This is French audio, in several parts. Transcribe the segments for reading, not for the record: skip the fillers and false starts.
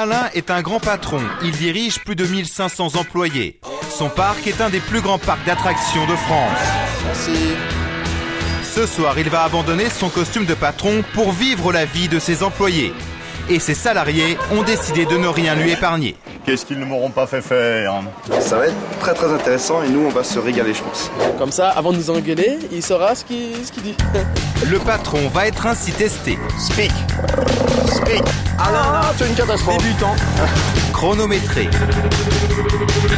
Alain est un grand patron. Il dirige plus de 1500 employés. Son parc est un des plus grands parcs d'attractions de France. Merci. Ce soir, il va abandonner son costume de patron pour vivre la vie de ses employés. Et ses salariés ont décidé de ne rien lui épargner. Qu'est-ce qu'ils ne m'auront pas fait faire? Ça va être très très intéressant et nous on va se régaler, je pense. Comme ça, avant de nous engueuler, il saura ce qu'il dit. Le patron va être ainsi testé. Speak. Ah, c'est une catastrophe. Débutant. Chronométré.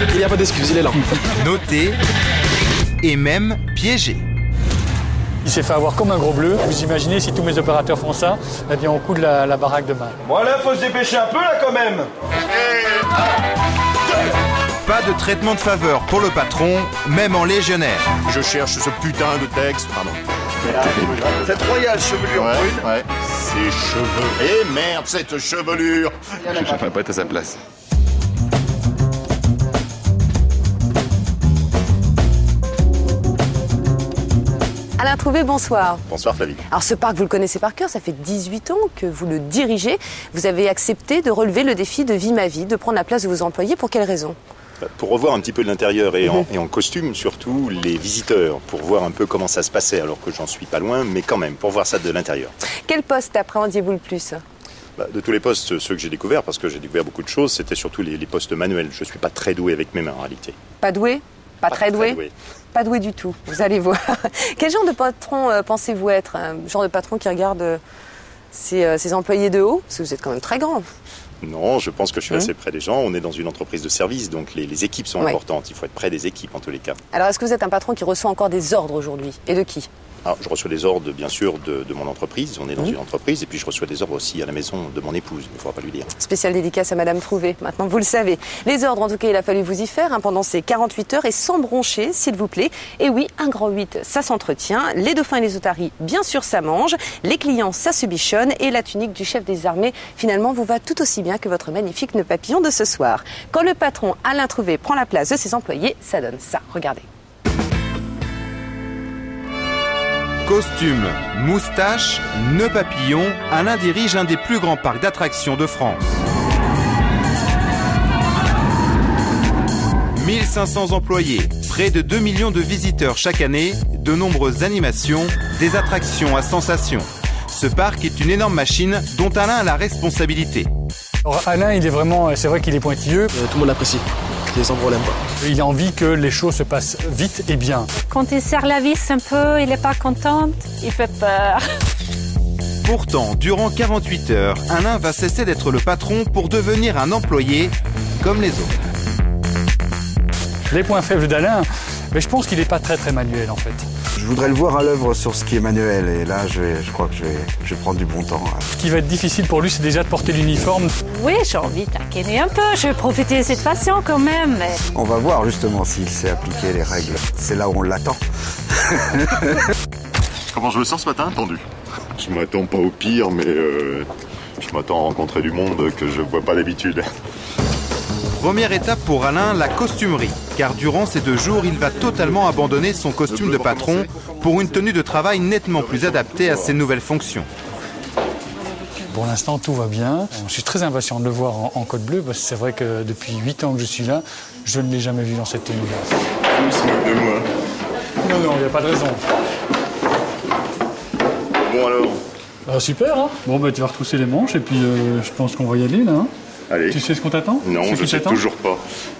Il n'y a pas d'excuse, il est là. Noté et même piégé. Il s'est fait avoir comme un gros bleu. Vous imaginez si tous mes opérateurs font ça, eh bien on coule la baraque demain. Bon là, faut se dépêcher un peu là quand même. Pas de traitement de faveur pour le patron, même en légionnaire. Je cherche ce putain de texte, pardon. Cette royale chevelure brune. Ouais. Ces cheveux. Eh merde, cette chevelure. Je ne chercherai pas à être à sa place. Alain Trouvé, bonsoir. Bonsoir Flavie. Alors ce parc, vous le connaissez par cœur, ça fait 18 ans que vous le dirigez. Vous avez accepté de relever le défi de Vie ma vie, de prendre la place de vos employés. Pour quelle raison? Pour revoir un petit peu de l'intérieur et en costume, surtout les visiteurs, pour voir un peu comment ça se passait, alors que j'en suis pas loin, mais quand même, pour voir ça de l'intérieur. Quel poste appréhendiez-vous le plus? De tous les postes, ceux que j'ai découverts, parce que j'ai découvert beaucoup de choses, c'était surtout les postes manuels. Je suis pas très doué avec mes mains en réalité. Pas doué? Pas très doué? Pas doué du tout, vous allez voir. Quel genre de patron pensez-vous être? Un genre de patron qui regarde ses employés de haut? Parce que vous êtes quand même très grand. Non, je pense que je suis assez près des gens. On est dans une entreprise de service, donc les équipes sont importantes. Il faut être près des équipes en tous les cas. Alors, est-ce que vous êtes un patron qui reçoit encore des ordres aujourd'hui? Et de qui? Alors, je reçois des ordres, bien sûr, de mon entreprise. On est dans une entreprise. Et puis, je reçois des ordres aussi à la maison de mon épouse. Il ne faudra pas lui dire. Spéciale dédicace à Madame Trouvé. Maintenant, vous le savez. Les ordres, en tout cas, il a fallu vous y faire pendant ces 48 heures et sans broncher, s'il vous plaît. Et oui, un grand 8, ça s'entretient. Les dauphins et les otaries, bien sûr, ça mange. Les clients, ça se bichonne. Et la tunique du chef des armées, finalement, vous va tout aussi bien que votre magnifique nœud papillon de ce soir. Quand le patron Alain Trouvé prend la place de ses employés, ça donne ça. Regardez. Costume, moustache, nœud papillon, Alain dirige un des plus grands parcs d'attractions de France. 1500 employés, près de 2 millions de visiteurs chaque année, de nombreuses animations, des attractions à sensations. Ce parc est une énorme machine dont Alain a la responsabilité. Alors Alain, il est vraiment, c'est vrai qu'il est pointilleux. Tout le monde l'apprécie. Les enfants l'aiment pas. Il a envie que les choses se passent vite et bien. Quand il serre la vis un peu, il n'est pas content, il fait peur. Pourtant, durant 48 heures, Alain va cesser d'être le patron pour devenir un employé comme les autres. Les points faibles d'Alain, mais je pense qu'il n'est pas très manuel en fait. Je voudrais le voir à l'œuvre sur ce qui est manuel et là je crois que je vais prendre du bon temps. Ce qui va être difficile pour lui, c'est déjà de porter l'uniforme. Oui, j'ai envie de taquiner un peu, je vais profiter de cette passion quand même. Mais... On va voir justement s'il sait appliquer les règles. C'est là où on l'attend. Comment je me sens ce matin? Tendu. Je m'attends pas au pire, mais je m'attends à rencontrer du monde que je vois pas d'habitude. Première étape pour Alain, la costumerie. Car durant ces 2 jours, il va totalement abandonner son costume de patron pour une tenue de travail nettement plus adaptée à ses nouvelles fonctions. Pour l'instant, tout va bien. Je suis très impatient de le voir en code bleu parce que c'est vrai que depuis 8 ans que je suis là, je ne l'ai jamais vu dans cette tenue-là. Il se moque de moi. Non, il n'y a pas de raison. Bon alors. Bah, super, hein. Bon, tu vas retrousser les manches et puis je pense qu'on va y aller là. Hein. Allez. Tu sais ce qu'on t'attend? Non, je ne sais toujours pas.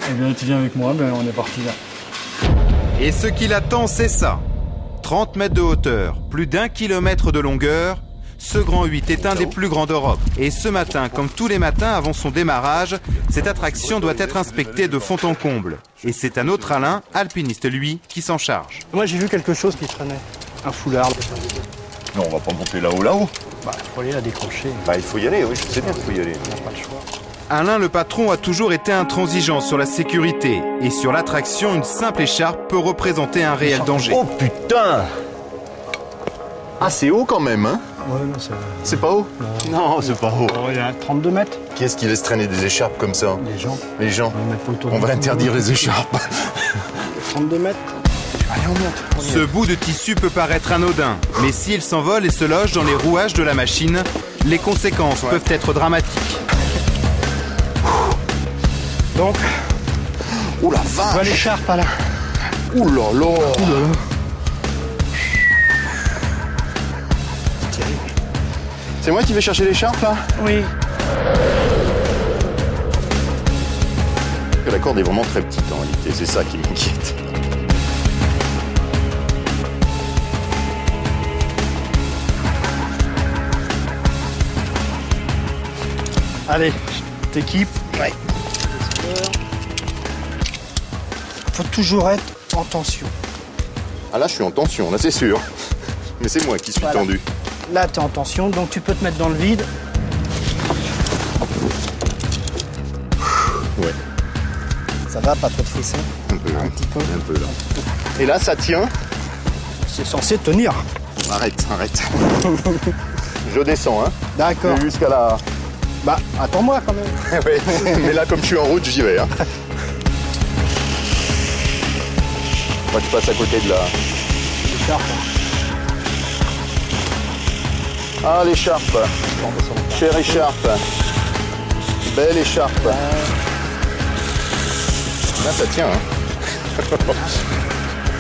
Eh bien, tu viens avec moi, on est parti là. Et ce qui l'attend, c'est ça. 30 mètres de hauteur, plus d'1 kilomètre de longueur. Ce grand 8 est un des plus grands d'Europe. Et ce matin, comme tous les matins avant son démarrage, cette attraction doit être inspectée de fond en comble. Et c'est un autre Alain, alpiniste lui, qui s'en charge. Moi, j'ai vu quelque chose qui traînait. Un foulard. Non, on va pas monter là-haut. Il faut aller la décrocher. Il faut y aller, oui, je sais bien qu'il faut y aller. On n'a pas le choix. Alain le patron a toujours été intransigeant sur la sécurité. Et sur l'attraction, une simple écharpe peut représenter un réel danger. Oh putain! Ah, c'est haut quand même, hein? Ouais, non, c'est pas haut? Non, c'est pas haut. Il y a 32 mètres. Qui est-ce qui laisse traîner des écharpes comme ça? Les gens. Les gens? On va interdire les écharpes. 32 mètres. Allez, on monte. Ce bout de tissu peut paraître anodin, mais s'il s'envole et se loge dans les rouages de la machine, les conséquences peuvent être dramatiques. Donc, Oh la vache! voilà l'écharpe là. Ouh là là! C'est moi qui vais chercher l'écharpe là? Oui. La corde est vraiment très petite en réalité, c'est ça qui m'inquiète. Allez, t'équipes. Ouais. Faut toujours être en tension. Ah là je suis en tension, là c'est sûr. Mais c'est moi qui suis Voilà. tendu. Là, t'es en tension, donc tu peux te mettre dans le vide. Ouais. Ça va, pas trop de frissons. Un peu, Un petit peu. un peu là. Et là ça tient. C'est censé tenir. Arrête. Je descends, hein. D'accord. Jusqu'à la... Bah, attends-moi quand même. Ouais, mais là comme je suis en route, j'y vais. Hein. Moi je passe à côté de la... L'écharpe. Ah l'écharpe. Chère écharpe. Belle écharpe. Là ça tient, hein.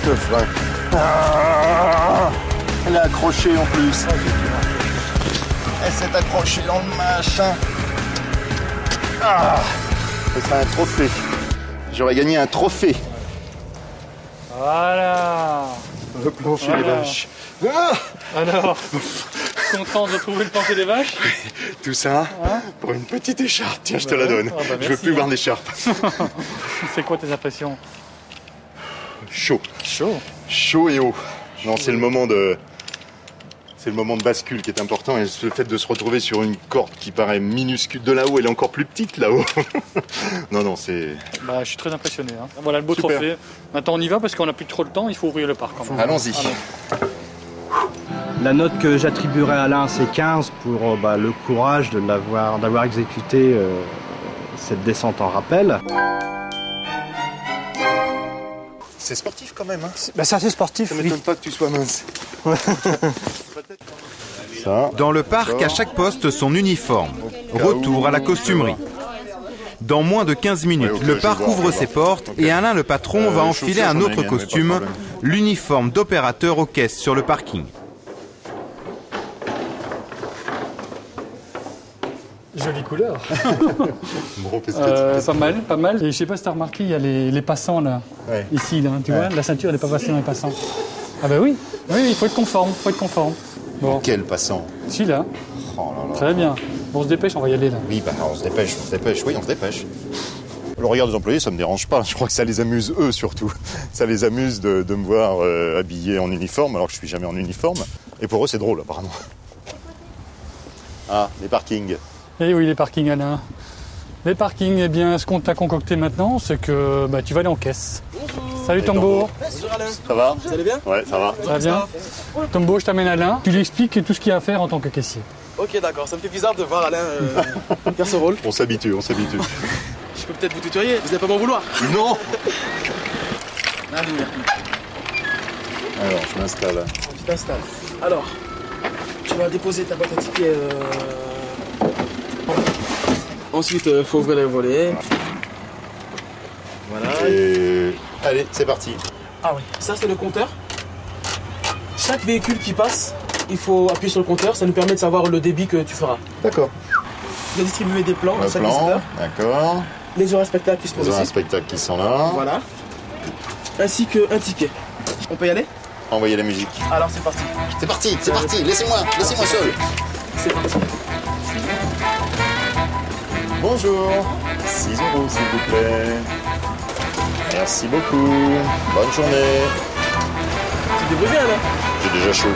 Le frein. Ah, elle est accrochée en plus. Elle s'est accrochée dans le machin. Ah, ce serait un trophée. J'aurais gagné un trophée. Voilà. Le plancher des Voilà. vaches. Ah, Alors, content de trouver le plancher des vaches? tout ça pour une petite écharpe. Tiens, je te la donne. Ah bah Je veux merci, plus hein. voir d'écharpe. C'est quoi tes impressions? Chaud. Chaud. Chaud et haut. Non, c'est le moment de... C'est le moment de bascule qui est important et le fait de se retrouver sur une corde qui paraît minuscule de là-haut, elle est encore plus petite là-haut. Non, c'est... Bah, je suis très impressionné. Hein. Voilà le beau Super. trophée. Maintenant, on y va parce qu'on n'a plus trop le temps. Il faut ouvrir le parc. Quand même. Allons-y. La note que j'attribuerai à Alain, c'est 15 pour le courage d'avoir exécuté cette descente en rappel. C'est sportif quand même, hein. C'est assez sportif, Ça oui. m'étonne pas que tu sois mince. Ça. Dans le parc, à chaque poste, son uniforme. Retour à la costumerie. Dans moins de 15 minutes, Ouais, ok, le je parc vois, ouvre je ses vois. portes Ok. et Alain le patron va enfiler chaussures, un j'en ai autre une, mais pas de costume, problème. l'uniforme d'opérateur aux caisses sur le parking. Jolie couleur. Bon, qu'est-ce que tu Pas mal, pas mal. Et je sais pas si t'as remarqué, il y a les passants là. Ouais. Ici, là, tu vois, la ceinture elle n'est pas passée dans les passants. Ah bah oui, oui, il faut être conforme, Bon, Quel passant. si là, Oh là là. très bien. Bon, on se dépêche, on va y aller là. Oui, bah on se dépêche. Oui, on se dépêche. Le regard des employés, ça me dérange pas. Je crois que ça les amuse eux surtout. Ça les amuse de me voir habillé en uniforme alors que je suis jamais en uniforme. Et pour eux, c'est drôle apparemment. Ah, les parkings. Eh oui, les parkings, Alain. Les parkings, eh bien, ce qu'on t'a concocté maintenant, c'est que tu vas aller en caisse. Salut Tombo. Ça va? Vous allez bien? Ouais, ça va. Ça va bien? Tombo, je t'amène Alain. Tu lui expliques tout ce qu'il y a à faire en tant que caissier. Ok, d'accord. Ça me fait bizarre de voir Alain faire ce rôle. On s'habitue. Je peux peut-être vous tutoyer, vous n'allez pas m'en vouloir. Non! Allez, Alors, je m'installe. tu t'installes. Alors, tu vas déposer ta boîte à tickets. Ensuite, il faut ouvrir les volets. Voilà. Et... Allez, c'est parti. Ah oui, ça c'est le compteur. Chaque véhicule qui passe, il faut appuyer sur le compteur. Ça nous permet de savoir le débit que tu feras. D'accord. Tu vas distribuer des plans à Le chaque plan, visiteur. d'accord. Les horaires spectacles qui se Nous posent avons un aussi. spectacle qui sont là. Voilà. Ainsi qu'un ticket. On peut y aller? Envoyez la musique. Alors c'est parti. C'est parti, laissez-moi seul. C'est parti. Bonjour. 6 € s'il vous plaît. Merci beaucoup. Bonne journée. Tu te débrouilles bien là? J'ai déjà chaud.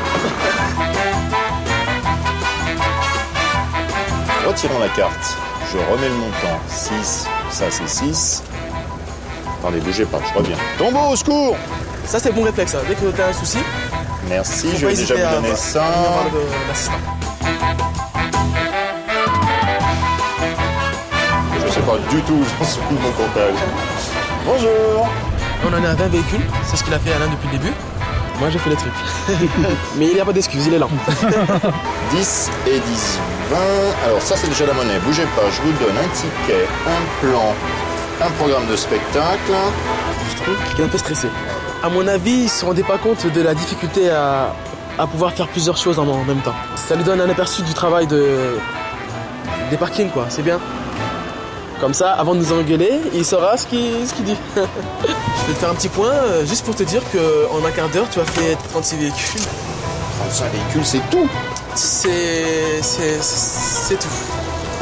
Retirons la carte. Je remets le montant. 6, ça c'est 6. Attendez, bougez pas, je reviens. Tombeau, au secours! Ça c'est bon réflexe. Dès que tu as un souci, Merci, faut je pas vais déjà hésiter vous à donner venir ça. voir l'assistant. Je sais pas du tout, j'en suis de mon comptage. Bonjour! On en est à 20 véhicules, c'est ce qu'il a fait Alain depuis le début. Moi j'ai fait les trucs. Mais il n'y a pas d'excuse, il est là. 10 et 10, 20. Alors ça c'est déjà la monnaie, bougez pas, je vous donne un ticket, un plan un programme de spectacle. Je trouve qu'il est un peu stressé. À mon avis, il ne se rendait pas compte de la difficulté à pouvoir faire plusieurs choses en même temps. Ça lui donne un aperçu du travail des parkings, quoi. C'est bien. Comme ça, avant de nous engueuler, il saura ce qu'il dit. Je vais te faire un petit point, juste pour te dire qu'en un quart d'heure, tu as fait 36 véhicules. 35 véhicules, c'est tout. C'est tout.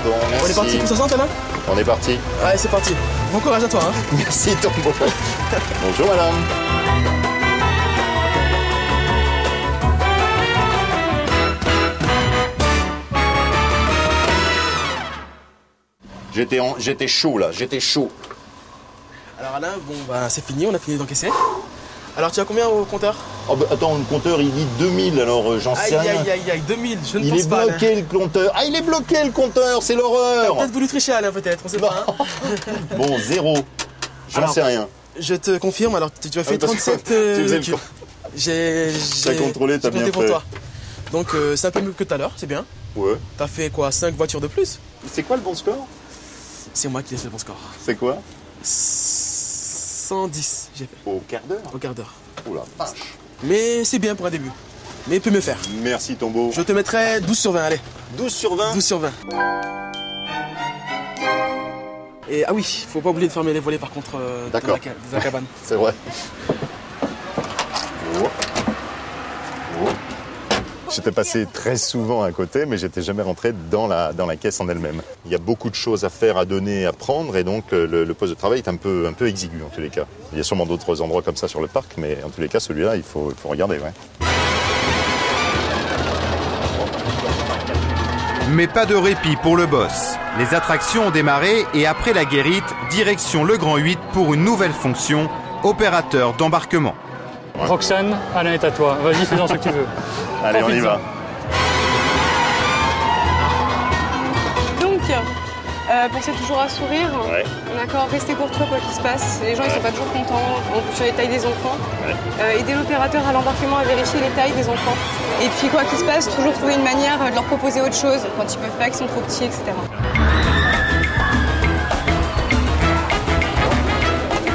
Bon, merci. On est parti pour 60, Alain? On est parti. Allez, c'est parti. Bon courage à toi. Hein. Merci, Tombo. Bonjour, madame. J'étais chaud, là. J'étais chaud. Alors, Alain, bon, bah, c'est fini. On a fini d'encaisser. Alors, tu as combien au compteur? Oh, bah, attends, le compteur, il dit 2000, alors j'en sais rien. Aïe, 2000, je ne il pense est pas. bloqué, le compteur. Ah, il est bloqué, le compteur, c'est T'as l'horreur. peut-être voulu tricher, Alain, peut-être, on sait pas. Hein. Bon, 0. J'en sais rien. Je te confirme, alors tu as fait 37 véhicules. T'as contrôlé, t'as bien fait. Pour toi. Donc, c'est un peu mieux que tout à l'heure, c'est bien. Ouais. T'as fait quoi, 5 voitures de plus? C'est quoi le bon score? C'est moi qui ai fait le bon score. C'est quoi? 110, j'ai fait. Au quart d'heure? Au quart d'heure. Oh la vache. Mais c'est bien pour un début. Mais il peut mieux faire. Merci, Tombo. Je te mettrai 12 sur 20, allez. 12 sur 20? 12 sur 20. Et ah oui, faut pas oublier de fermer les volets par contre de la cabane. C'est vrai. Oh. Oh. J'étais passé très souvent à côté, mais j'étais jamais rentré dans la caisse en elle-même. Il y a beaucoup de choses à faire, à donner, à prendre, et donc le poste de travail est un peu exigu en tous les cas. Il y a sûrement d'autres endroits comme ça sur le parc, mais en tous les cas, celui-là, il faut regarder, ouais. Mais pas de répit pour le boss. Les attractions ont démarré et après la guérite, direction le Grand 8 pour une nouvelle fonction, opérateur d'embarquement. Roxane, Alain est à toi. Vas-y, fais-en ce que tu veux. Allez, on y va. Donc, pensez toujours à sourire. Ouais. D'accord, restez courtois quoi qu'il se passe. Les gens ils sont pas toujours contents, en plus sur les tailles des enfants. Ouais. Aidez l'opérateur à l'embarquement à vérifier les tailles des enfants. Et puis quoi qu'il se passe, toujours trouver une manière de leur proposer autre chose quand ils peuvent pas, qu'ils sont trop petits, etc.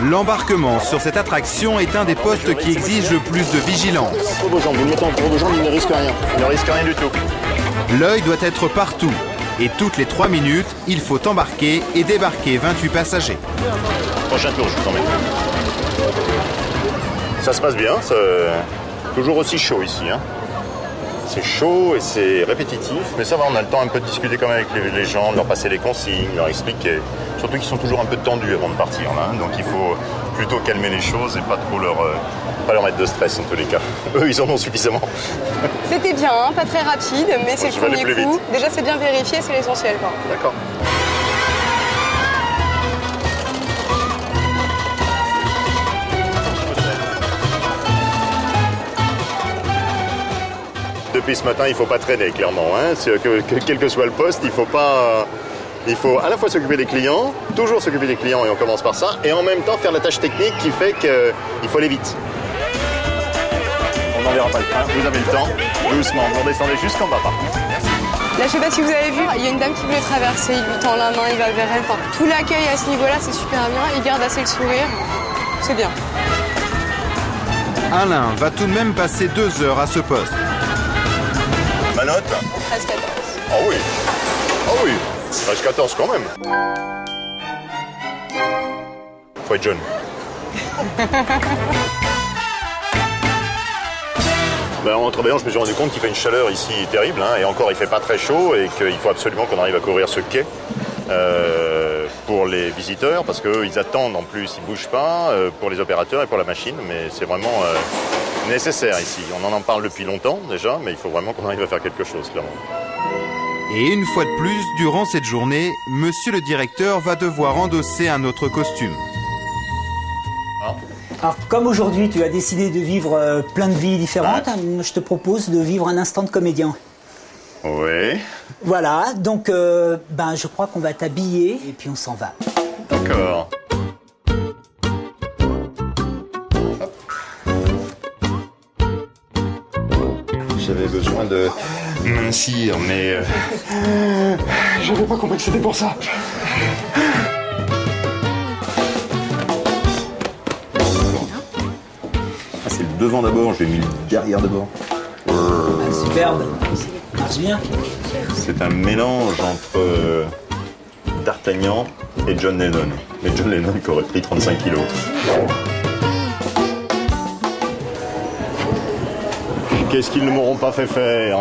L'embarquement sur cette attraction est un des postes qui exige le plus de vigilance. Entre vos jambes, il ne risque rien. Il ne risque rien du tout. L'œil doit être partout. Et toutes les 3 minutes, il faut embarquer et débarquer 28 passagers. Prochain tour, je vous emmène. Ça se passe bien, c'est toujours aussi chaud ici. Hein. C'est chaud et c'est répétitif, mais ça va, on a le temps un peu de discuter quand même avec les gens, de leur passer les consignes, leur expliquer. Surtout qu'ils sont toujours un peu tendus avant de partir, là, hein. Donc il faut plutôt calmer les choses et pas trop leur mettre de stress en tous les cas. Eux, ils en ont suffisamment. C'était bien, hein, pas très rapide, mais c'est le premier coup. Déjà, c'est bien vérifié, c'est l'essentiel. D'accord. Depuis ce matin, il ne faut pas traîner, clairement. Hein. Quel que soit le poste, il faut à la fois s'occuper des clients, toujours s'occuper des clients, et on commence par ça, et en même temps faire la tâche technique qui fait qu'il faut aller vite. On n'enverra pas le train, vous avez le temps, doucement, vous redescendez jusqu'en bas par contre. Là, je sais pas si vous avez vu, il y a une dame qui voulait traverser, il lui tend la main, il va vers elle. Enfin, tout l'accueil à ce niveau-là, c'est super bien, il garde assez le sourire, c'est bien. Alain va tout de même passer 2 heures à ce poste. Ma note? 13-14. Ah oui, ah oui, 13-14 quand même. Faut être jeune. En travaillant, je me suis rendu compte qu'il fait une chaleur ici terrible, hein, et encore il fait pas très chaud, et qu'il faut absolument qu'on arrive à couvrir ce quai pour les visiteurs, parce qu'eux ils attendent en plus, ils bougent pas, pour les opérateurs et pour la machine, mais c'est vraiment nécessaire ici. On en parle depuis longtemps déjà, mais il faut vraiment qu'on arrive à faire quelque chose, clairement. Et une fois de plus, durant cette journée, monsieur le directeur va devoir endosser un autre costume. Alors, comme aujourd'hui, tu as décidé de vivre plein de vies différentes, je te propose de vivre un instant de comédien. Oui. Voilà, donc je crois qu'on va t'habiller et puis on s'en va. D'accord. J'avais besoin de mincir, mais je n'avais pas compris que c'était pour ça. devant d'abord, j'ai mis le derrière d'abord. Superbe. Marche bien. C'est un mélange entre D'Artagnan et John Lennon. Mais John Lennon qui aurait pris 35 kilos. Qu'est-ce qu'ils ne m'auront pas fait faire?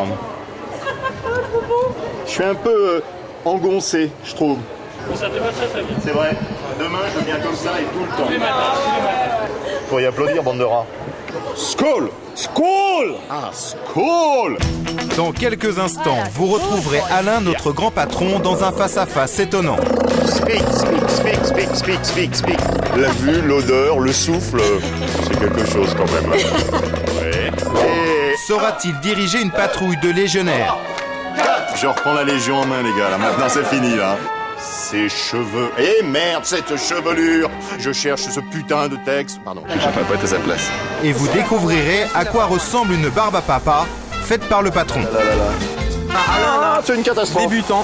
Je suis un peu engoncé, je trouve. Ça te va très très bien. C'est vrai. Demain, je viens comme ça et tout le temps. Tous les matins. Pour y applaudir, bande de rats. Skål! Skål! Ah, skål! Dans quelques instants, vous retrouverez Alain, notre grand patron, dans un face-à-face étonnant. Speak. La vue, l'odeur, le souffle, c'est quelque chose quand même. Ouais. Et... Saura-t-il diriger une patrouille de légionnaires? Je reprends la légion en main, les gars. Là, maintenant, c'est fini, là. Ces cheveux. Eh merde, cette chevelure! Je cherche ce putain de texte. Pardon, j'ai pas été à sa place. Et vous découvrirez à quoi ressemble une barbe à papa faite par le patron. C'est une catastrophe. Débutant.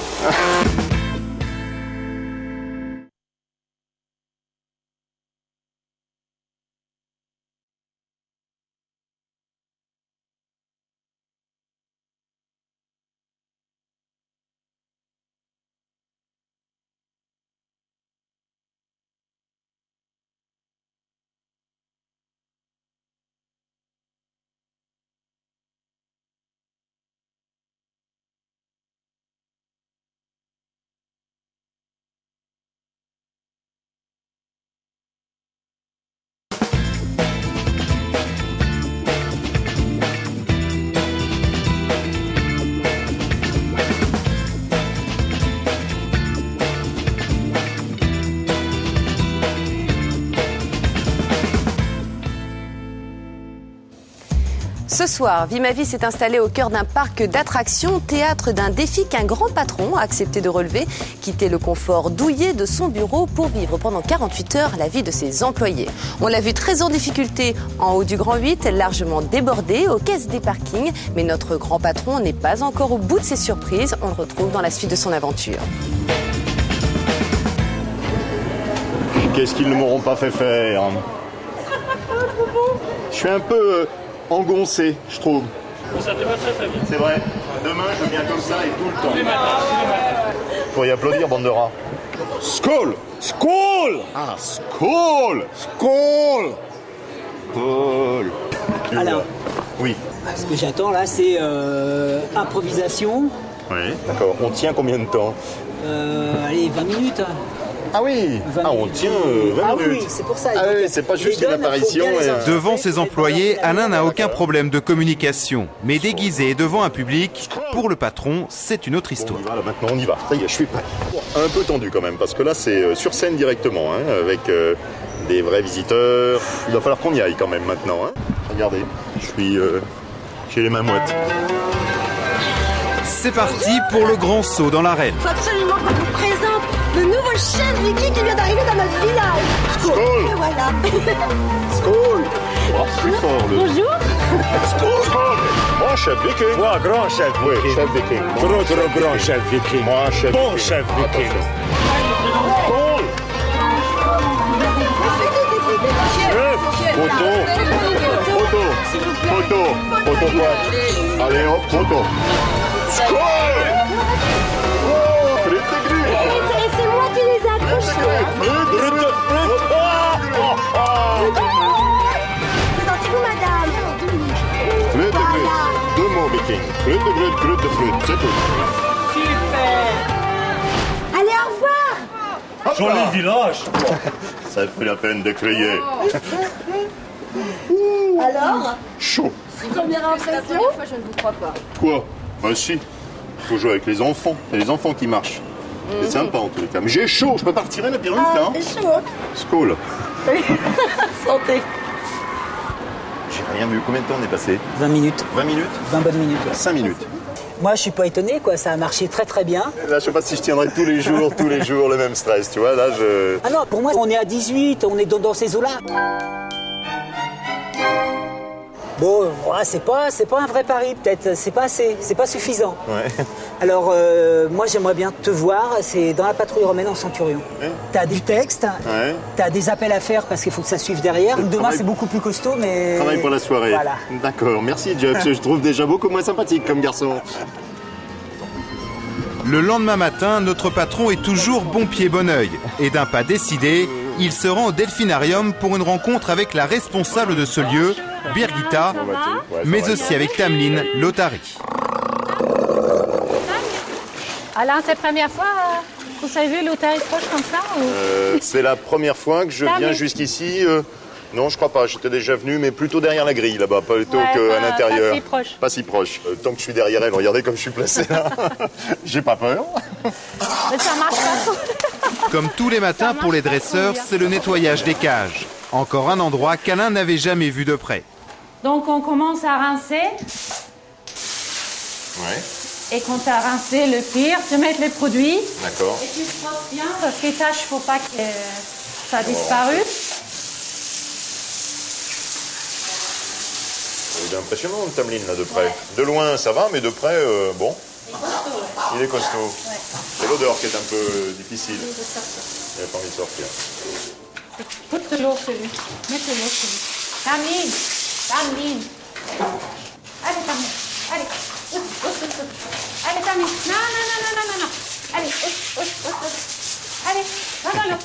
Ce soir, Vie ma vie s'est installé au cœur d'un parc d'attractions, théâtre d'un défi qu'un grand patron a accepté de relever, quitter le confort douillet de son bureau pour vivre pendant 48 heures la vie de ses employés. On l'a vu très en difficulté en haut du Grand 8, largement débordé aux caisses des parkings, mais notre grand patron n'est pas encore au bout de ses surprises. On le retrouve dans la suite de son aventure. Qu'est-ce qu'ils ne m'auront pas fait faire? Je suis un peu engoncé, je trouve. Ça te va très très bien. C'est vrai. Demain, je viens comme ça et tout le temps. Tous les matins. Pour y applaudir, bande de rats. Skål! Skål! Ah, skål! Skål! Skål! Alors, oui. Ce que j'attends là, c'est improvisation. Oui. D'accord. On tient combien de temps? Allez, 20 minutes. Ah oui, on tient 20 minutes. Oui, c'est pour ça. Ah oui, c'est pas juste une apparition. Devant ses employés, Alain n'a aucun problème de communication. Mais déguisé devant un public, pour le patron, c'est une autre histoire. On y va, là, maintenant on y va. Ça y est, je suis prêt. Un peu tendu quand même, parce que là c'est sur scène directement, hein, avec des vrais visiteurs. Il va falloir qu'on y aille quand même maintenant. Hein. Regardez, j'ai les mains moites. C'est parti pour le grand saut dans l'arène. Il faut absolument qu'on vous présente le nouveau chef Vicky qui vient d'arriver dans notre village. Skål! Et voilà. Skål! Oh, plus fort le. Bonjour. Skål! Skål! Moi, chef Viking. Moi, grand chef Viking. Oui, chef Viking. Gros grand chef Viking. Moi, chef bon Viking. chef Viking. Skål! Photo! Photo! Photo! Photo quoi? Allez hop, photo! Skål! Oh, frites et grues! Et c'est moi qui les ai accrochés. Présentez-vous, madame. Frites et grues. Deux mots, Viking. Frites et grues, grues de frites, c'est tout. Super. Allez, au revoir. Joli village. Ça fait la peine de crier. Alors, Chaud. première impression. Je ne vous crois pas. Quoi? Ah si. Il faut jouer avec les enfants. C'est les enfants qui marchent. C'est sympa en tous les cas. Mais j'ai chaud, je peux pas retirer la perruque là. C'est chaud. Skål. Santé. J'ai rien vu. Combien de temps on est passé? 20 minutes. 20 minutes? 20 bonnes minutes. Ouais. 5 minutes. Moi, je suis pas étonné, quoi. Ça a marché très très bien. Là, je sais pas si je tiendrai tous les jours, le même stress, tu vois. Là, je... Ah non, pour moi, on est à 18, on est dans ces eaux-là. Bon, voilà, c'est pas un vrai pari, peut-être. C'est pas assez, c'est pas suffisant. Ouais. Alors, moi, j'aimerais bien te voir. C'est dans la patrouille romaine en Centurion. Ouais. T'as du texte, ouais. T'as des appels à faire parce qu'il faut que ça suive derrière. Demain, c'est beaucoup plus costaud, mais... Travail pour la soirée. Voilà. D'accord, merci Jeff. Je trouve déjà beaucoup moins sympathique comme garçon. Le lendemain matin, notre patron est toujours bon pied bon oeil. Et d'un pas décidé, il se rend au delphinarium pour une rencontre avec la responsable de ce lieu, Birgitta, mais aussi avec Tameline, l'Otari. Alain, c'est la première fois que vous avez vu l'Otari proche comme ça ou... C'est la première fois que je viens jusqu'ici. Non, je crois pas. J'étais déjà venu, mais plutôt derrière la grille, là-bas, plutôt qu'à l'intérieur. Pas si proche. Pas si proche. Tant que je suis derrière elle, regardez comme je suis placé là. J'ai pas peur. Mais ça marche pas. Comme tous les matins pour les dresseurs, c'est le nettoyage des cages. Encore un endroit qu'Alain n'avait jamais vu de près. Donc on commence à rincer. Ouais. Et quand tu as rincé le pire, tu mets les produits. D'accord. Et tu frottes bien parce que les taches, il ne faut pas que ça a disparu. Il est impressionnant, Tameline, là, de près. Ouais. De loin, ça va, mais de près, bon. Il est costaud. Ouais. C'est l'odeur qui est un peu difficile. Il n'a pas envie de sortir. Poutre de l'eau, celui. Mets de l'eau, celui. Tameline. Tameline. Allez, Tameline. Allez. Allez, Tameline. Non. Allez, allez, va dans l'eau.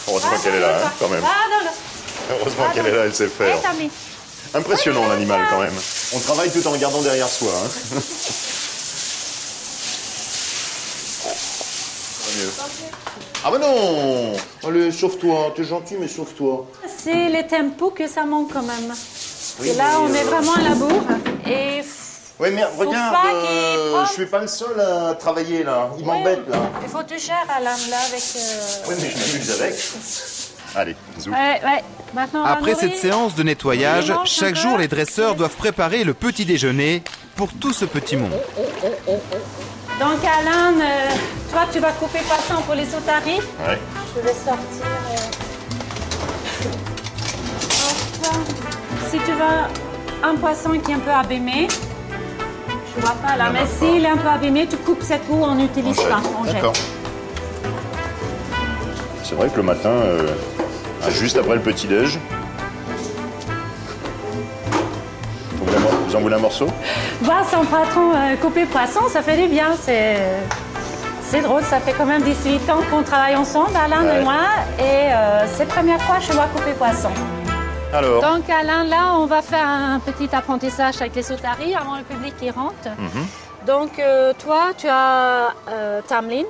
Heureusement qu'elle est là, hein, quand même. Va dans l'eau. Heureusement qu'elle est là, elle sait le faire. Allez, Tameline. Impressionnant l'animal quand même. On travaille tout en regardant derrière soi. Hein. Ah bah non! Allez, sauve-toi, t'es gentil mais sauve-toi. C'est le tempo que ça manque quand même. Oui, et là, on est vraiment à la bourre. Et oui, mais regarde, je suis pas le seul à travailler là. Il m'embête là. Il faut te gérer à l'âme là avec... Oui, mais je m'amuse avec. Allez, zou. Ouais. Maintenant, après cette séance de nettoyage, chaque jour les dresseurs doivent préparer le petit déjeuner pour tout ce petit monde. Donc Alain, toi tu vas couper poisson pour les otaries. Ouais. Je vais sortir. Si tu veux un poisson qui est un peu abîmé, je vois pas là, mais s'il est un peu abîmé, tu coupes cette peau, on n'utilise pas, on jette. D'accord. C'est vrai que le matin, juste après le petit-déj, vous en voulez un morceau? Voir son patron couper poisson, ça fait du bien. C'est drôle, ça fait quand même 18 ans qu'on travaille ensemble, Alain et moi. Et c'est la première fois que je vois couper poisson. Alors. Donc Alain, là, on va faire un petit apprentissage avec les otaries avant le public qui rentre. Donc toi, tu as Tameline,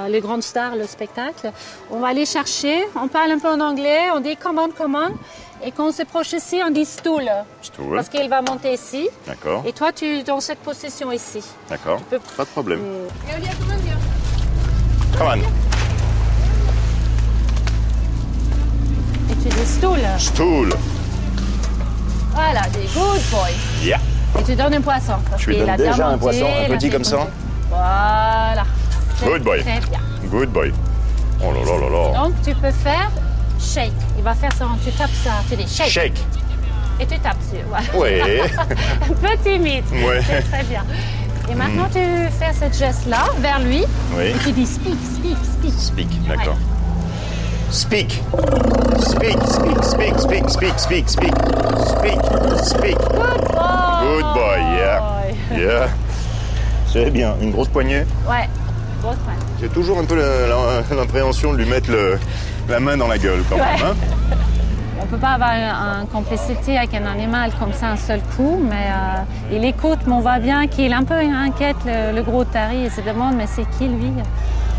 les grandes stars, le spectacle. On va aller chercher, on parle un peu en anglais, on dit come on. Et quand on se proche ici, on dit stool. Stool. Parce qu'il va monter ici. D'accord. Et toi, tu es dans cette position ici. D'accord, pas de problème. Come on. Et tu dis stool. Stool. Voilà, des good boy. Yeah. Et tu donnes un poisson. Je lui donne déjà un poisson, un petit comme ça. Voilà. Good boy. Très bien. Good boy. Oh là là là là. Donc tu peux faire shake. Il va faire ça. Tu tapes ça. Tu dis shake. Shake. Et tu tapes sur. Voilà. Oui. Un peu timide. Ouais. C'est très bien. Et maintenant tu fais cette geste-là vers lui. Oui. Et tu dis speak. Speak, d'accord. Ouais. Speak. Good boy, yeah. C'est bien, une grosse poignée. Ouais, grosse poignée. J'ai toujours un peu l'appréhension de lui mettre la main dans la gueule quand même. Hein. On ne peut pas avoir une complicité avec un animal comme ça un seul coup, mais il écoute, mais on voit bien qu'il est un peu inquiète, le gros otari, il se demande mais c'est qui lui?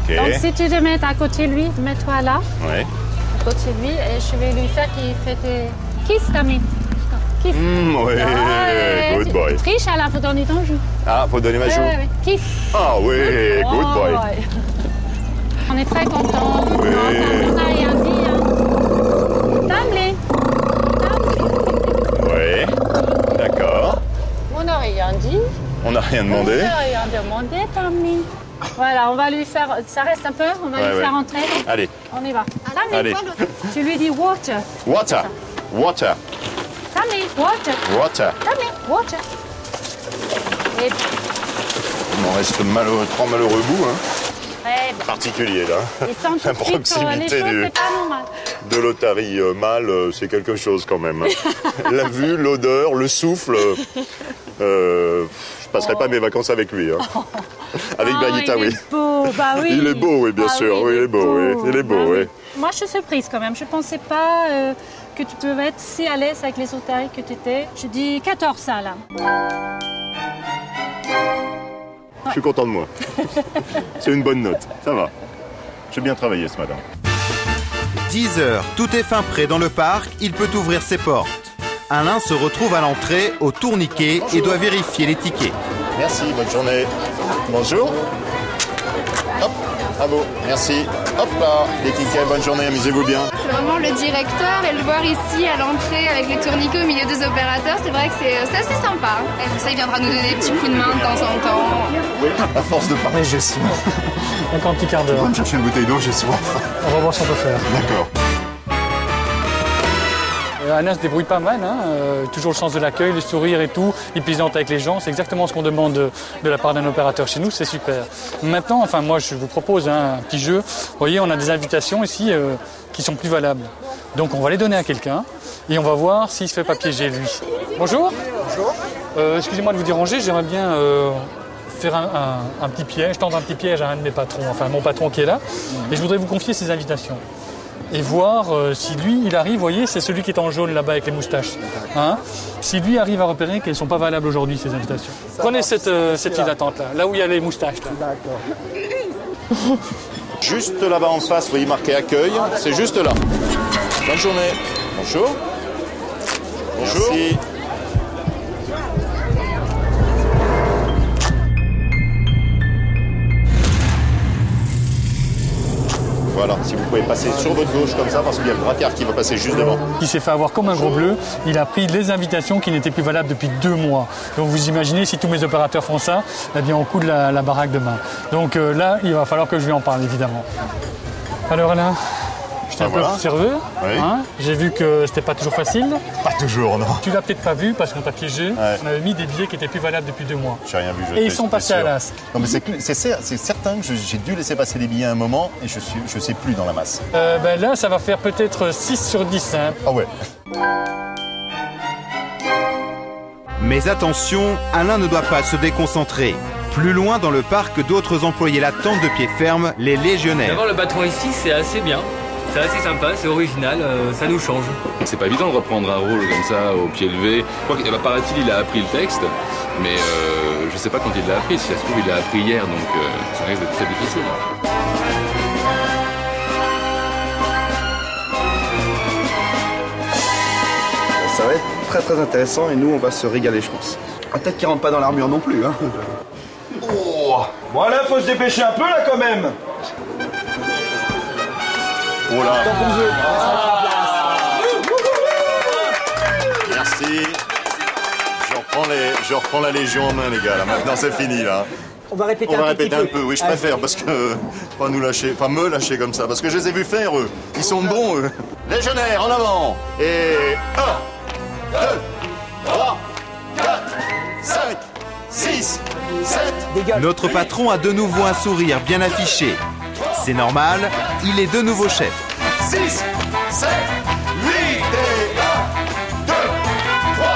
Okay. Donc si tu te mets à côté de lui, mets-toi là, à côté de lui, et je vais lui faire qu'il fait tes kiss, Tameline. Kiss. Oui, good boy. Triche, Alain, faut donner ton joue. Ah, faut donner ma joue. Kiss. Ah oui, good boy. On est très contents. Oui. On n'a rien dit. Hein. Tameline. Oui, d'accord. On n'a rien dit. On n'a rien demandé. On n'a rien demandé, Tameline. Voilà, on va lui faire... Ça reste un peu, on va lui faire entrer. Allez. On y va. Allez. Tu lui dis water. Water. Tommy, water. Water. Tommy, water. Et Il m'en reste trois malheureux bouts, hein. très bien. Particulier, là. Et sans La tout de suite, les proximité choses, c'est pas normal. de l'otarie mâle, c'est quelque chose quand même. La vue, l'odeur, le souffle. Je passerai pas mes vacances avec lui. Hein. Avec Brigitta, oui. Il est beau, bah oui. Il est beau, oui, bien sûr. Oui, il est beau, oui. Il est beau, oui. Moi, je suis surprise quand même. Je pensais pas que tu pouvais être si à l'aise avec les otaries que tu étais. Je dis 14, ça, là. Je suis content de moi. C'est une bonne note, ça va. J'ai bien travaillé ce matin. 10 heures, tout est fin prêt dans le parc, il peut ouvrir ses portes. Alain se retrouve à l'entrée, au tourniquet, et doit vérifier les tickets. Merci, bonne journée. Bonjour. Hop, bravo, merci. Hop là, les tickets, bonne journée, amusez-vous bien. C'est vraiment le directeur et le voir ici à l'entrée avec les tourniquets au milieu des opérateurs, c'est vrai que c'est assez sympa. Et comme ça, il viendra nous donner des petits coups de main de temps en temps. Oui, à force de parler, j'ai soif. Encore un petit quart d'heure. On va me chercher une bouteille d'eau, j'ai soif. On va voir ce qu'on peut faire. D'accord. Alain se débrouille pas mal, hein, toujours le sens de l'accueil, le sourire et tout, il plaisante avec les gens, c'est exactement ce qu'on demande de la part d'un opérateur chez nous, c'est super. Maintenant, enfin moi je vous propose un petit jeu, vous voyez on a des invitations ici qui sont plus valables. Donc on va les donner à quelqu'un et on va voir s'il se fait pas piéger lui. Bonjour. Bonjour. Excusez-moi de vous déranger, j'aimerais bien faire un petit piège, tendre un petit piège à un de mes patrons, enfin mon patron qui est là, et je voudrais vous confier ces invitations. Et voir si lui, il arrive, vous voyez, c'est celui qui est en jaune là-bas avec les moustaches. Hein, si lui arrive à repérer qu'elles ne sont pas valables aujourd'hui, ces invitations. Prenez cette île d'attente là où il y a les moustaches. D'accord. Juste là-bas en face, vous voyez marqué accueil, c'est juste là. Bonne journée. Bonjour. Bonjour. Merci. Voilà, si vous pouvez passer sur votre gauche comme ça, parce qu'il y a le braquard qui va passer juste devant. Il s'est fait avoir comme un gros bleu, il a pris les invitations qui n'étaient plus valables depuis 2 mois. Donc vous imaginez, si tous mes opérateurs font ça, eh bien on coud la baraque demain. Donc là, il va falloir que je lui en parle, évidemment. Alors Alain, j'étais un peu observeur, oui. Hein, j'ai vu que c'était pas toujours facile. Pas toujours, non. Tu l'as peut-être pas vu parce qu'on t'a piégé, ouais. On avait mis des billets qui étaient plus valables depuis 2 mois. J'ai rien vu. Et ils sont passés à l'as. Non mais c'est certain que j'ai dû laisser passer des billets à un moment et je sais plus dans la masse. Ben là, ça va faire peut-être 6 sur 10. Hein. Ah ouais. Mais attention, Alain ne doit pas se déconcentrer. Plus loin dans le parc, d'autres employés l'attendent de pied ferme, les légionnaires. D'abord, le patron ici, c'est assez bien. C'est assez sympa, c'est original, ça nous change. C'est pas évident de reprendre un rôle comme ça, au pied levé. Paraît-il, il a appris le texte, mais je sais pas quand il l'a appris. Si ça se trouve, il l'a appris hier, donc ça risque d'être très difficile. Ça va être très très intéressant et nous on va se régaler, je pense. Peut-être qu'il rentre pas dans l'armure non plus, hein. Oh. Bon là, faut se dépêcher un peu là quand même. Oh là. Merci. Je reprends la Légion en main, les gars. Là, maintenant, c'est fini, là. On va répéter un peu. Oui, je préfère, parce que pas nous lâcher, pas me lâcher comme ça, parce que je les ai vus faire, eux. Ils sont bons, eux. Légionnaires, en avant. Et 1, 2, 3, 4, 5, 6, 7. Notre patron a de nouveau un sourire bien affiché. C'est normal, il est de nouveau chef. 6, 7, 8 et 1, 2, 3,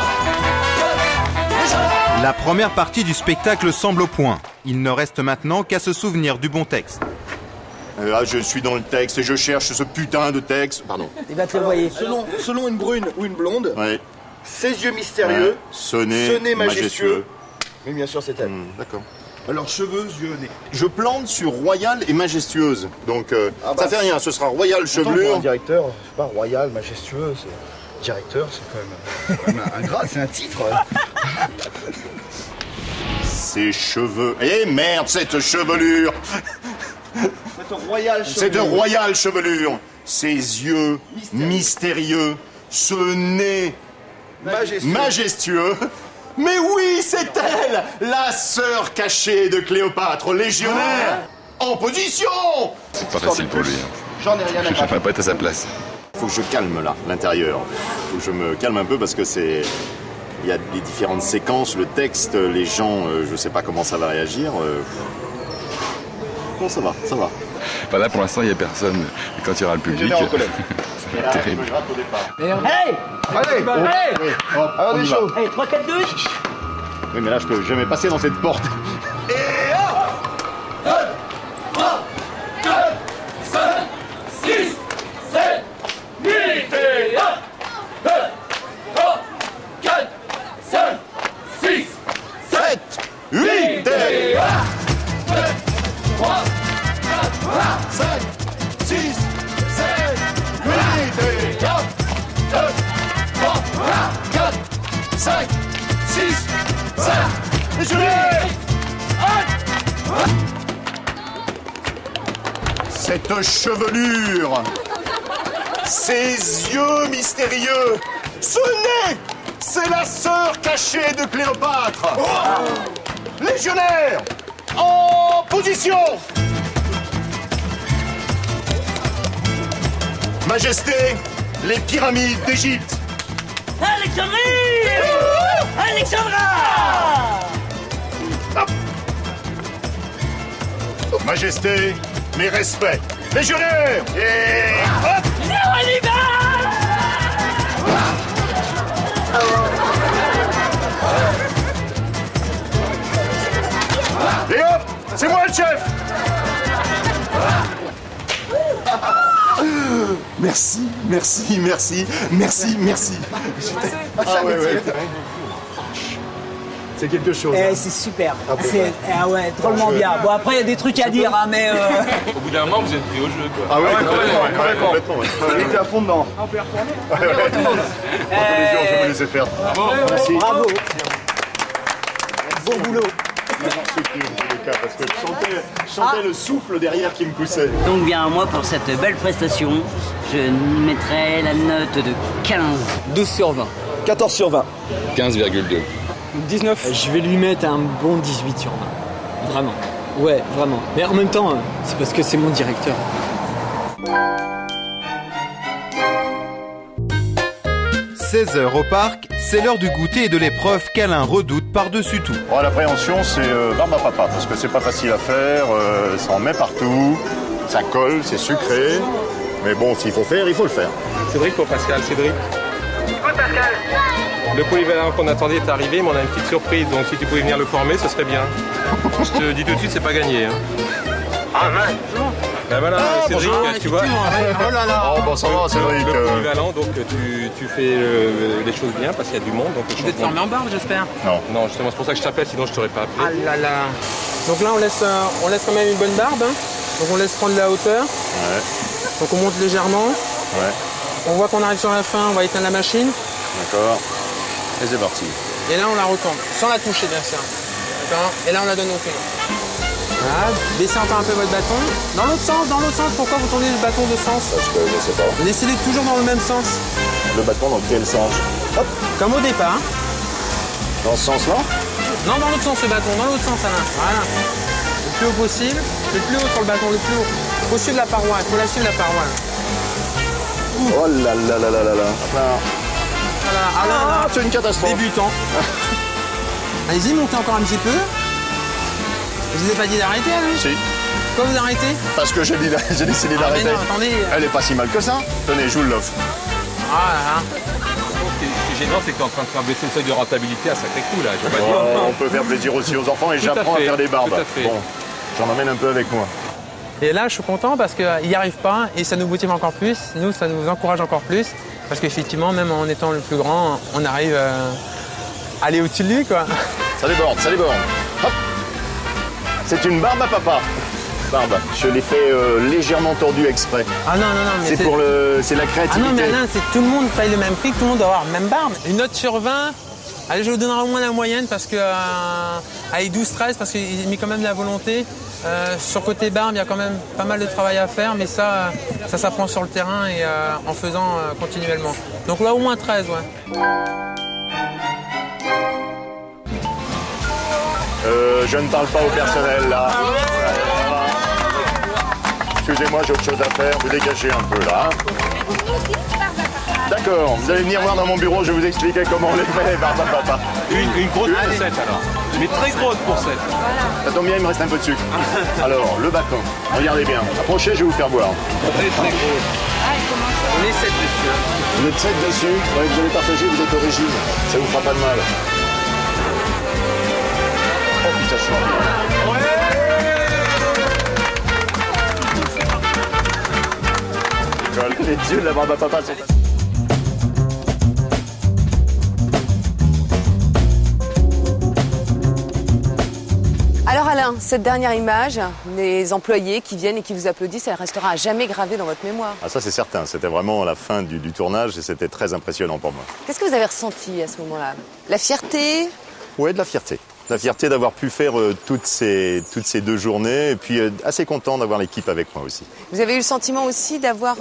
4, La première partie du spectacle semble au point. Il ne reste maintenant qu'à se souvenir du bon texte. Là, je suis dans le texte et je cherche ce putain de texte. Pardon. Et va te le voyer. Selon une brune ou une blonde, ouais. Ses yeux mystérieux, ouais. Ce nez majestueux. Oui, bien sûr, c'est elle. D'accord. Alors, cheveux, yeux, nez. Je plante sur royale et majestueuse. Donc, ça fait rien, ce sera royale chevelure. Un directeur, je sais pas, royal, majestueux, c'est... Directeur, c'est quand même un grade, c'est un titre. Ses cheveux... Eh merde, cette chevelure. Cette royale chevelure. Ses yeux mystérieux. Ce nez majestueux. Mais oui, c'est elle, la sœur cachée de Cléopâtre, légionnaire, en position. C'est pas facile pour lui. Hein. J'en ai rien à Je ne pas être à sa place. Il faut que je calme là, l'intérieur. Il faut que je me calme un peu parce que c'est... Il y a les différentes séquences, le texte, les gens, je sais pas comment ça va réagir. Bon, ça va, ça va. Bah là, pour l'instant, il n'y a personne. Et quand il y aura le public, ça va être terrible. Hey, allez, allez, on est chaud. Allez, 3, 4, 2. Oui, mais là, je peux jamais passer dans cette porte. Et 1, 2, 3, 4, 5, 6, 7, 8 et 1, 2, 3, 4, 5, 6, 7, 8 et 1, 2, 3, 4, 5, 6, 7, 8 et 1, 2, 3, 4, 5, 6, 7, et je l'ai. Cette chevelure, ces yeux mystérieux, ce nez, c'est la sœur cachée de Cléopâtre. Légionnaire, en position. Majesté, les pyramides d'Égypte. Alexandrie! Alexandra! Majesté, mes respects. Légionnaire! Et... hop! Et hop! C'est moi le chef! Merci, merci, merci, merci, merci. Ah ouais, ouais. C'est quelque chose. Eh, c'est super. C'est ouais, drôlement bien. Bon, après, il y a des trucs à dire, hein, mais... Au bout d'un moment, vous êtes pris au jeu, quoi. Ah ouais, complètement. Il était à fond dedans. On peut retourner. Je vais me laisser faire. Bravo. Merci. Bravo. Bon boulot. Parce que je sentais le souffle derrière qui me poussait. Donc bien à moi pour cette belle prestation, je mettrai la note de 15. 12 sur 20. 14 sur 20. 15,2. 19. Je vais lui mettre un bon 18 sur 20. Vraiment. Ouais, vraiment. Mais en même temps, c'est parce que c'est mon directeur. « 16h au parc, c'est l'heure du goûter et de l'épreuve qu'Alain redoute par-dessus tout. Bon, l'appréhension, c'est barbe à papa, parce que c'est pas facile à faire, ça en met partout, ça colle, c'est sucré. Mais bon, s'il faut faire, il faut le faire. Cédric pour Pascal, Cédric. Quoi, Pascal? Le polyvalent qu'on attendait est arrivé, mais on a une petite surprise, donc si tu pouvais venir le former, ce serait bien. Je te dis tout de suite, c'est pas gagné. Hein. Ah, ouais. Ben voilà, Cédric, tu vois. Oh là là. Oh, bah ça va, Cédric. Le polyvalent, donc tu fais les choses bien parce qu'il y a du monde. Donc Je vais te former en barbe, j'espère. Non, justement, c'est pour ça que je t'appelle, sinon je t'aurais pas appelé. Ah là là. Donc là, on laisse quand même une bonne barbe. Hein. Donc on laisse prendre la hauteur. Ouais. Donc on monte légèrement. Ouais. On voit qu'on arrive sur la fin, on va éteindre la machine. D'accord. Et c'est parti. Et là, on la retourne, sans la toucher, bien sûr. D'accord. Et là, on la donne au client. Voilà, baissez encore un peu votre bâton. Dans l'autre sens, pourquoi vous tournez le bâton de sens? Parce que je sais pas. Laissez-les toujours dans le même sens. Le bâton dans quel sens? Hop. Comme au départ. Dans ce sens-là? Non, dans l'autre sens, le bâton, dans l'autre sens, Alain. Voilà. Le plus haut possible, le plus haut sur le bâton, le plus haut. Il faut suivre la paroi, il faut la suivre la paroi. Oh là là là là là là. Voilà, Alain, c'est une catastrophe. Débutant. Allez-y, montez encore un petit peu. Je vous ai pas dit d'arrêter, Alain? Si. Pourquoi vous arrêtez? Parce que j'ai décidé d'arrêter. Mais non, attendez. Elle est pas si mal que ça. Tenez, je vous l'offre. Ah là là. Ce qui est gênant, c'est que tu es en train de faire baisser le seuil de rentabilité à sacré coup, là. Je vais pas dire. On peut faire plaisir aussi aux enfants et j'apprends à faire des barbes. Tout à fait. Bon, j'en emmène un peu avec moi. Et là, je suis content parce qu'il n'y arrive pas et ça nous motive encore plus. Nous, ça nous encourage encore plus. Parce qu'effectivement, même en étant le plus grand, on arrive à aller au-dessus de lui, quoi. Ça déborde, ça déborde. Hop. C'est une barbe à papa. Barbe. Je l'ai fait légèrement tordue exprès. Ah non, non, non. C'est pour c'est la créativité. Ah non, mais Alain, c'est tout le monde paye le même prix, que tout le monde doit avoir la même barbe. Une note sur 20. Allez, je vous donnerai au moins la moyenne parce que avec 12-13 parce qu'il met quand même de la volonté. Sur côté barbe, il y a quand même pas mal de travail à faire, mais ça s'apprend sur le terrain et en faisant continuellement. Donc là, au moins 13, ouais. Je ne parle pas au personnel, là. Excusez-moi, j'ai autre chose à faire. Vous dégagez un peu, là. D'accord, vous allez venir voir dans mon bureau, je vais vous expliquer comment on les fait, les barbes à papa. Une grosse poussette alors. Mais très grosse poussette. Ça tombe bien, il me reste un peu de sucre. Alors, le bâton, regardez bien. Approchez, je vais vous faire voir. Très très grosse. On est 7 dessus. Vous êtes 7 dessus, ouais, vous allez partager, vous êtes au régime. Ça vous fera pas de mal. Oh putain, je suis les yeux de la barbe à papa sont... Alors Alain, cette dernière image, les employés qui viennent et qui vous applaudissent, elle restera à jamais gravée dans votre mémoire. Ah ça c'est certain, c'était vraiment la fin du tournage et c'était très impressionnant pour moi. Qu'est-ce que vous avez ressenti à ce moment-là? La fierté? Oui, de la fierté. La fierté d'avoir pu faire toutes ces 2 journées et puis assez content d'avoir l'équipe avec moi aussi. Vous avez eu le sentiment aussi d'avoir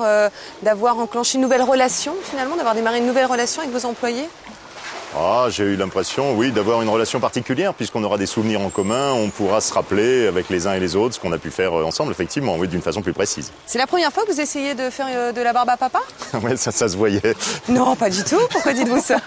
enclenché une nouvelle relation finalement, d'avoir démarré une nouvelle relation avec vos employés? Ah, j'ai eu l'impression, oui, d'avoir une relation particulière puisqu'on aura des souvenirs en commun, on pourra se rappeler avec les uns et les autres ce qu'on a pu faire ensemble, effectivement, oui, d'une façon plus précise. C'est la première fois que vous essayez de faire de la barbe à papa? Oui, ça se voyait. Non, pas du tout. Pourquoi dites-vous ça?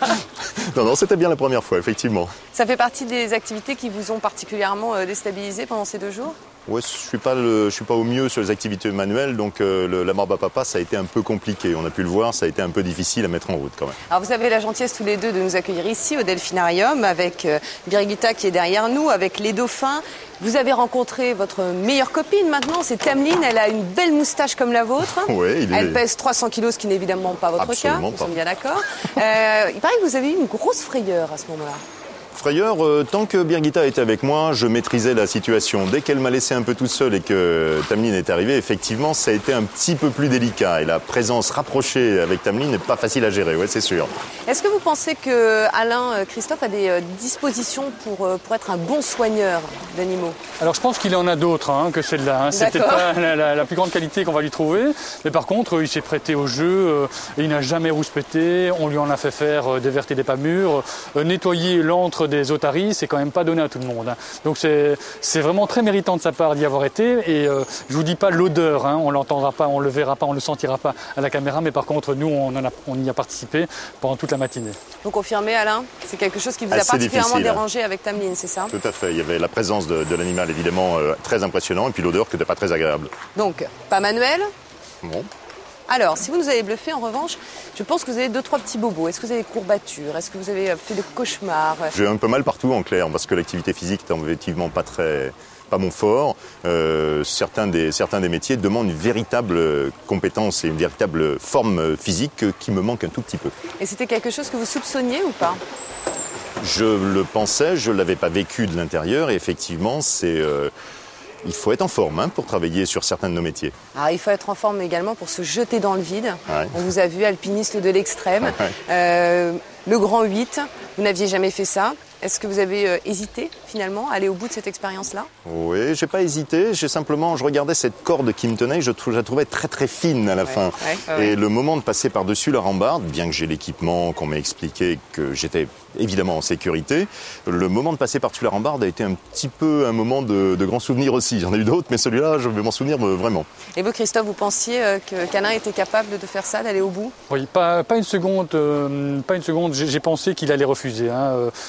Non, c'était bien la première fois, effectivement. Ça fait partie des activités qui vous ont particulièrement déstabilisé pendant ces 2 jours? Oui, je suis pas au mieux sur les activités manuelles, donc la barbe à papa, ça a été un peu compliqué. On a pu le voir, ça a été un peu difficile à mettre en route quand même. Alors vous avez la gentillesse tous les deux de nous accueillir ici au Delphinarium avec Birgitta qui est derrière nous, avec les dauphins. Vous avez rencontré votre meilleure copine maintenant, c'est Tameline. Elle a une belle moustache comme la vôtre. Oui, Elle pèse 300 kilos, ce qui n'est évidemment pas votre cas. Nous sommes bien d'accord. Il paraît que vous avez eu une grosse frayeur à ce moment-là. Frayeur, tant que Birgitta était avec moi, je maîtrisais la situation. Dès qu'elle m'a laissé un peu toute seule et que Tameline est arrivée, effectivement, ça a été un petit peu plus délicat. Et la présence rapprochée avec Tameline n'est pas facile à gérer, ouais, c'est sûr. Est-ce que vous pensez que Alain Christophe a des dispositions pour être un bon soigneur d'animaux? Alors je pense qu'il en a d'autres que celle-là. Hein. C'est peut-être pas la plus grande qualité qu'on va lui trouver. Mais par contre, il s'est prêté au jeu. Et il n'a jamais rouspété. On lui en a fait faire des vertes et des pas mûres. Nettoyer l'antre des otaries, c'est quand même pas donné à tout le monde. Hein. Donc c'est vraiment très méritant de sa part d'y avoir été. Et je vous dis pas l'odeur, on l'entendra pas, on le verra pas, on le sentira pas à la caméra. Mais par contre, nous, on y a participé pendant toute la matinée. Vous confirmez, Alain? C'est quelque chose qui vous a particulièrement dérangé avec Tameline, c'est ça? Tout à fait. Il y avait la présence de l'animal, évidemment, très impressionnant. Et puis l'odeur qui n'était pas très agréable. Donc, pas manuel? Non. Alors, si vous nous avez bluffé, en revanche, je pense que vous avez 2-3 petits bobos. Est-ce que vous avez des courbatures? Est-ce que vous avez fait des cauchemars? J'ai un peu mal partout, en clair, parce que l'activité physique n'est effectivement pas mon fort. Certains des métiers demandent une véritable compétence et une véritable forme physique qui me manque un tout petit peu. Et c'était quelque chose que vous soupçonniez ou pas? Je le pensais, je ne l'avais pas vécu de l'intérieur et effectivement, il faut être en forme pour travailler sur certains de nos métiers. Alors, il faut être en forme également pour se jeter dans le vide. Ouais. On vous a vu alpiniste de l'extrême. Ouais. Le grand 8, vous n'aviez jamais fait ça. Est-ce que vous avez hésité finalement à aller au bout de cette expérience-là? Oui, j'ai pas hésité. Je regardais cette corde qui me tenait, je la trouvais très très fine à la fin. Et le moment de passer par-dessus la rambarde, bien que j'ai l'équipement, qu'on m'ait expliqué que j'étais évidemment en sécurité, le moment de passer par-dessus la rambarde a été un petit peu un moment de grand souvenir aussi. J'en ai eu d'autres, mais celui-là, je vais m'en souvenir vraiment. Et vous, Christophe, vous pensiez qu'Alain était capable de faire ça, d'aller au bout? Oui, pas une seconde. J'ai pensé qu'il allait refuser.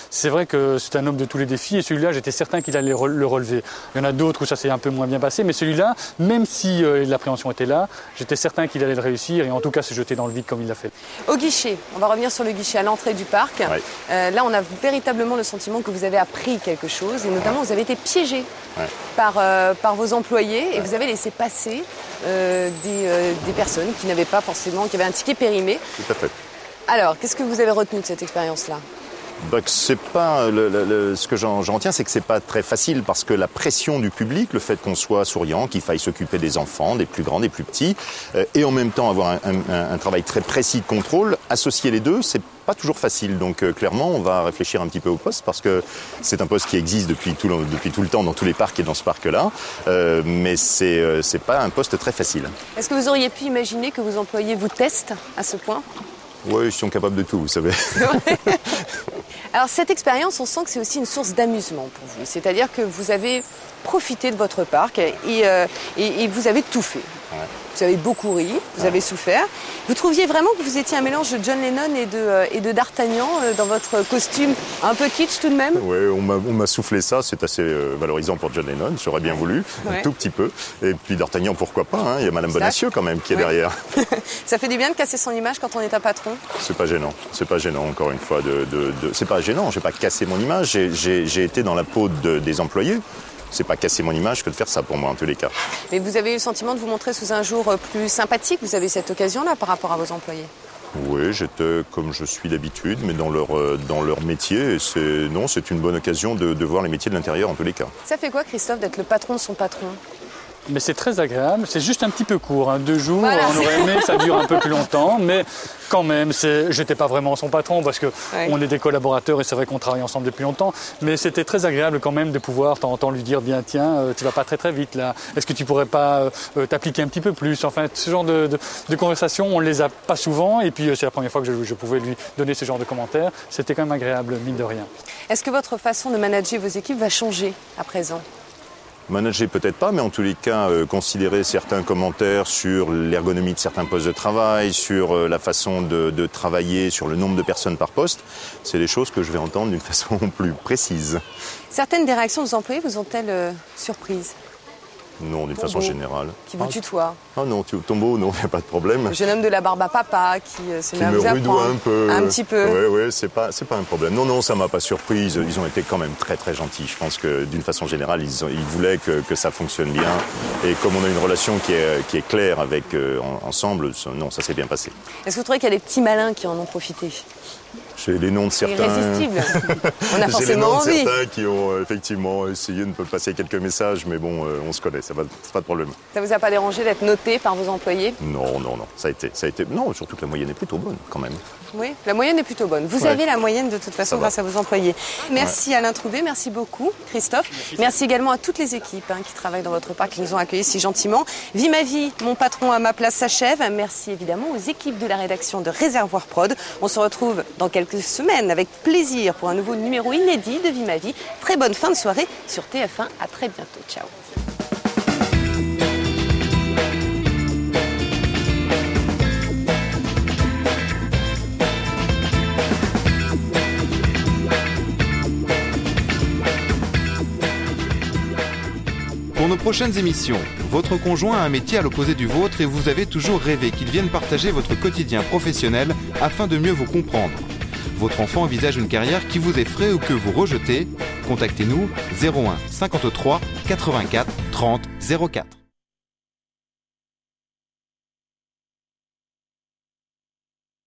C'est vrai que c'est un homme de tous les défis et celui-là, j'étais certain qu'il allait le relever. Il y en a d'autres où ça s'est un peu moins bien passé, mais celui-là, même si l'appréhension était là, j'étais certain qu'il allait le réussir et en tout cas se jeter dans le vide comme il l'a fait. Au guichet, on va revenir sur le guichet à l'entrée du parc. Ouais. Là, on a véritablement le sentiment que vous avez appris quelque chose et notamment vous avez été piégé par vos employés et vous avez laissé passer des personnes qui n'avaient pas forcément, qui avaient un ticket périmé. Tout à fait. Alors, qu'est-ce que vous avez retenu de cette expérience-là? C'est pas ce que j'en retiens, c'est que c'est pas très facile parce que la pression du public, le fait qu'on soit souriant, qu'il faille s'occuper des enfants, des plus grands, des plus petits, et en même temps avoir un travail très précis de contrôle, associer les deux, c'est pas toujours facile. Donc clairement, on va réfléchir un petit peu au poste parce que c'est un poste qui existe depuis tout le temps dans tous les parcs et dans ce parc-là, mais c'est pas un poste très facile. Est-ce que vous auriez pu imaginer que vos employés vous testent à ce point? Oui, ils sont capables de tout, vous savez. Alors cette expérience, on sent que c'est aussi une source d'amusement pour vous. C'est-à-dire que vous avez profité de votre parc et vous avez tout fait. Ouais. Vous avez beaucoup ri, vous avez souffert. Vous trouviez vraiment que vous étiez un mélange de John Lennon et de D'Artagnan dans votre costume un peu kitsch tout de même? Oui, on m'a soufflé ça, c'est assez valorisant pour John Lennon, j'aurais bien voulu, un tout petit peu. Et puis D'Artagnan, pourquoi pas, hein, il y a Madame Bonacieux quand même qui est derrière. Ça fait du bien de casser son image quand on est un patron? C'est pas gênant encore une fois. C'est pas gênant, j'ai pas cassé mon image, j'ai été dans la peau des employés. C'est pas casser mon image que de faire ça pour moi en tous les cas. Mais vous avez eu le sentiment de vous montrer sous un jour plus sympathique, vous avez cette occasion-là par rapport à vos employés? Oui, j'étais comme je suis d'habitude, mais dans leur métier. C'est une bonne occasion de voir les métiers de l'intérieur en tous les cas. Ça fait quoi, Christophe, d'être le patron de son patron? Mais c'est très agréable, c'est juste un petit peu court, 2 jours, voilà, on aurait aimé que ça dure un peu plus longtemps, mais quand même, j'étais pas vraiment son patron parce qu'on est des collaborateurs et c'est vrai qu'on travaille ensemble depuis longtemps, mais c'était très agréable quand même de pouvoir de temps en temps lui dire, bien tiens, tu vas pas très très vite là, est-ce que tu pourrais pas t'appliquer un petit peu plus, enfin ce genre de conversations, on les a pas souvent et puis c'est la première fois que je pouvais lui donner ce genre de commentaires, c'était quand même agréable, mine de rien. Est-ce que votre façon de manager vos équipes va changer à présent? Manager peut-être pas, mais en tous les cas, considérer certains commentaires sur l'ergonomie de certains postes de travail, sur la façon de travailler, sur le nombre de personnes par poste, c'est des choses que je vais entendre d'une façon plus précise. Certaines des réactions des employés vous ont-elles surprise? Non, d'une façon générale. Qui vous tutoie? Ah non, Tombeau, non, il n'y a pas de problème. Le jeune homme de la barbe à papa qui se met à vous rudoie un petit peu. Oui, c'est pas un problème. Non, ça m'a pas surpris. Ils ont été quand même très très gentils. Je pense que d'une façon générale, ils voulaient que ça fonctionne bien. Et comme on a une relation qui est claire avec ensemble, non, ça s'est bien passé. Est-ce que vous trouvez qu'il y a des petits malins qui en ont profité? J'ai les noms de certains. Irrésistible. On a forcément envie. J'ai les noms de certains qui ont effectivement essayé de me passer quelques messages, mais bon, on se connaît, c'est pas de problème. Ça vous a pas dérangé d'être noté par vos employés? Non, ça a été. Non, surtout que la moyenne est plutôt bonne quand même. Oui, la moyenne est plutôt bonne. Vous avez la moyenne de toute façon grâce à vos employés. Merci Alain Troubet, merci beaucoup Christophe. Merci également à toutes les équipes qui travaillent dans votre parc, qui nous ont accueillis si gentiment. Vie ma vie, mon patron à ma place s'achève. Merci évidemment aux équipes de la rédaction de Réservoir Prod. On se retrouve dans quelques semaines avec plaisir pour un nouveau numéro inédit de Vie ma vie. Très bonne fin de soirée sur TF1. À très bientôt. Ciao. Pour nos prochaines émissions, votre conjoint a un métier à l'opposé du vôtre et vous avez toujours rêvé qu'il vienne partager votre quotidien professionnel afin de mieux vous comprendre. Votre enfant envisage une carrière qui vous effraie ou que vous rejetez. Contactez-nous 01 53 84 30 04.